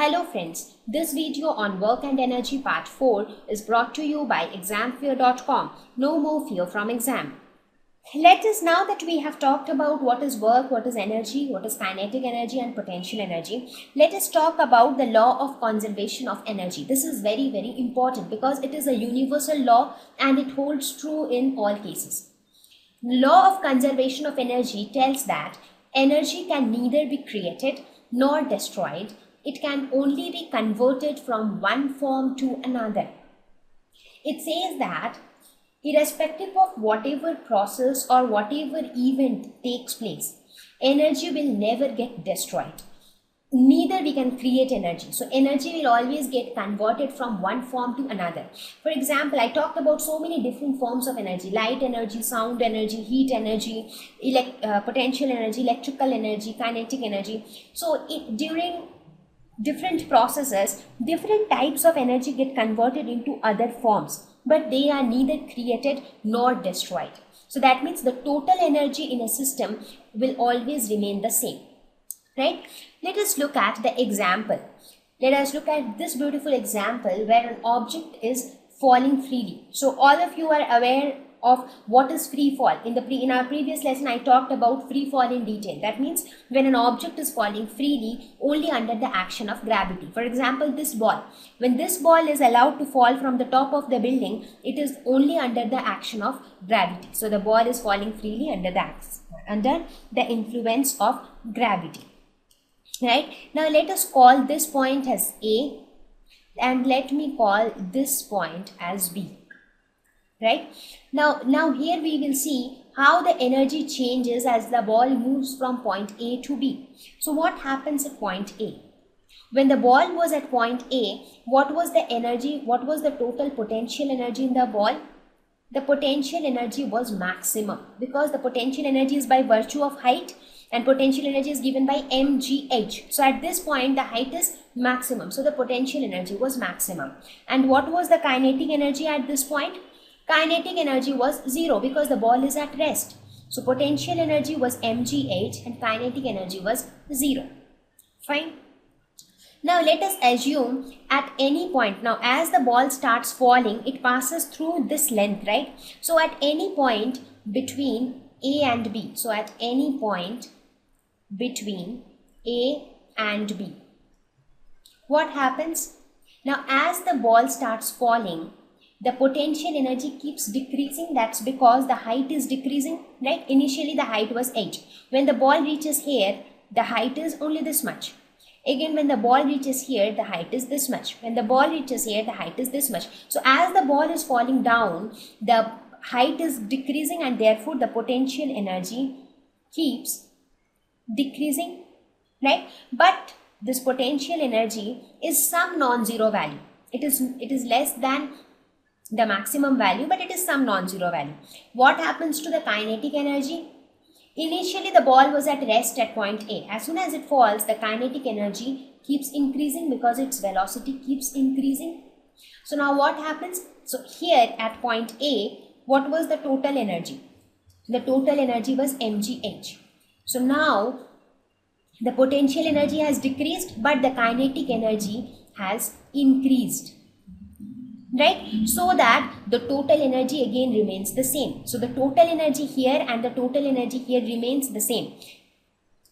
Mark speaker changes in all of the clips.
Speaker 1: Hello friends, this video on Work and Energy Part 4 is brought to you by examfear.com. No more fear from exam. Let us, now that we have talked about what is work, what is energy, what is kinetic energy and potential energy, let us talk about the law of conservation of energy. This is very, very important because it is a universal law and it holds true in all cases. Law of conservation of energy tells that energy can neither be created nor destroyed. It can only be converted from one form to another. It says that irrespective of whatever process or whatever event takes place, energy will never get destroyed. Neither we can create energy. So energy will always get converted from one form to another. For example, I talked about so many different forms of energy: light energy, sound energy, heat energy, potential energy, electrical energy, kinetic energy. So during different processes, different types of energy get converted into other forms, but they are neither created nor destroyed. So that means the total energy in a system will always remain the same, right? Let us look at the example. Let us look at this beautiful example where an object is falling freely. So all of you are aware of what is free fall. In our previous lesson, I talked about free fall in detail. That means when an object is falling freely only under the action of gravity. For example, this ball. When this ball is allowed to fall from the top of the building, it is only under the action of gravity. So the ball is falling freely under the influence of gravity. Right? Now let us call this point as A and let me call this point as B. Right? Now here we will see how the energy changes as the ball moves from point A to B. So what happens at point A? When the ball was at point A, what was the energy? What was the total potential energy in the ball? The potential energy was maximum because the potential energy is by virtue of height and potential energy is given by mgh. So at this point the height is maximum. So the potential energy was maximum. And what was the kinetic energy at this point? Kinetic energy was 0 because the ball is at rest. So potential energy was mgh and kinetic energy was 0. Fine. Now let us assume at any point, now as the ball starts falling, it passes through this length, right? So at any point between A and B, so at any point between A and B, what happens? Now as the ball starts falling, the potential energy keeps decreasing. That's because the height is decreasing, right? Initially the height was h. When the ball reaches here, the height is only this much. Again, when the ball reaches here, the height is this much. When the ball reaches here, the height is this much. So as the ball is falling down, the height is decreasing and therefore the potential energy keeps decreasing, right? But this potential energy is some non-zero value. It is less than the maximum value, but it is some non-zero value. What happens to the kinetic energy? Initially the ball was at rest at point A. As soon as it falls, the kinetic energy keeps increasing because its velocity keeps increasing. So now what happens? So here at point A, what was the total energy? The total energy was mgh. So now the potential energy has decreased, but the kinetic energy has increased. Right? So that the total energy again remains the same. So the total energy here and the total energy here remains the same.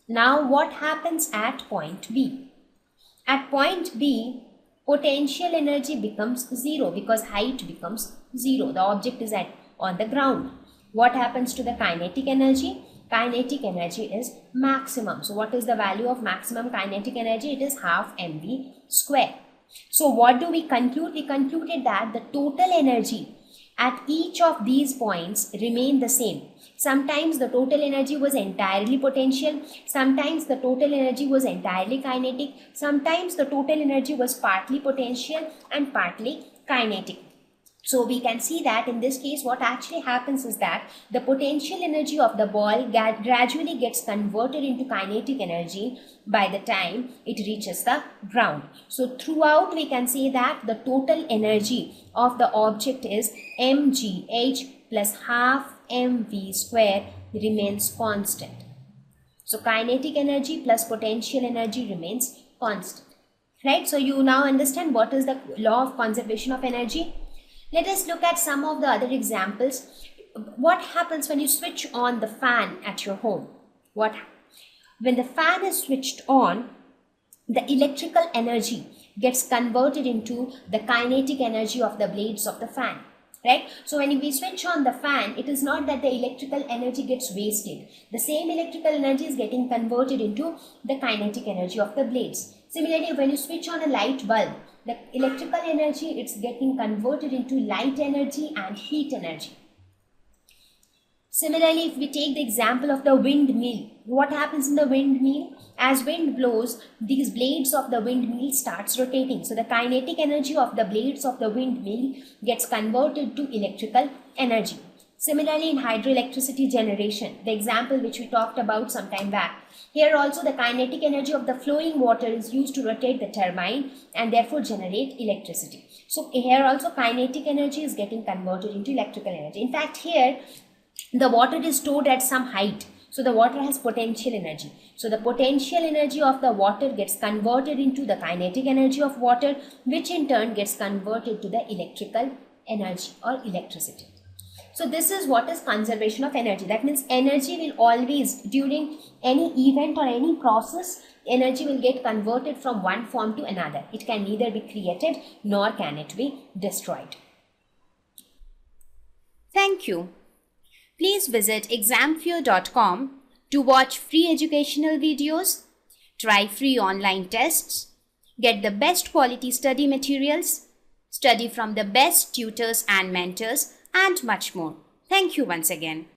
Speaker 1: Now what happens at point B? At point B, potential energy becomes 0 because height becomes 0. The object is on the ground. What happens to the kinetic energy? Kinetic energy is maximum. So what is the value of maximum kinetic energy? It is half mv square. So what do we conclude? We concluded that the total energy at each of these points remain the same. Sometimes the total energy was entirely potential, sometimes the total energy was entirely kinetic, sometimes the total energy was partly potential and partly kinetic. So we can see that in this case what actually happens is that the potential energy of the ball gradually gets converted into kinetic energy by the time it reaches the ground. So throughout we can say that the total energy of the object is mgh plus half mv square remains constant. So kinetic energy plus potential energy remains constant. right? So you now understand what is the law of conservation of energy. Let us look at some of the other examples. What happens when you switch on the fan at your home? When the fan is switched on, the electrical energy gets converted into the kinetic energy of the blades of the fan, right? So when we switch on the fan, it is not that the electrical energy gets wasted. The same electrical energy is getting converted into the kinetic energy of the blades. Similarly, when you switch on a light bulb, the electrical energy, it's getting converted into light energy and heat energy. Similarly, if we take the example of the windmill, what happens in the windmill? As wind blows, these blades of the windmill starts rotating. So the kinetic energy of the blades of the windmill gets converted to electrical energy. Similarly, in hydroelectricity generation, the example which we talked about some time back, here also the kinetic energy of the flowing water is used to rotate the turbine and therefore generate electricity. So here also kinetic energy is getting converted into electrical energy. In fact, here the water is stored at some height. So the water has potential energy. So the potential energy of the water gets converted into the kinetic energy of water, which in turn gets converted to the electrical energy or electricity. So this is what is conservation of energy. That means energy will always, during any event or any process, energy will get converted from one form to another. It can neither be created nor can it be destroyed.
Speaker 2: Thank you. Please visit examfear.com to watch free educational videos, try free online tests, get the best quality study materials, study from the best tutors and mentors, and much more. Thank you once again.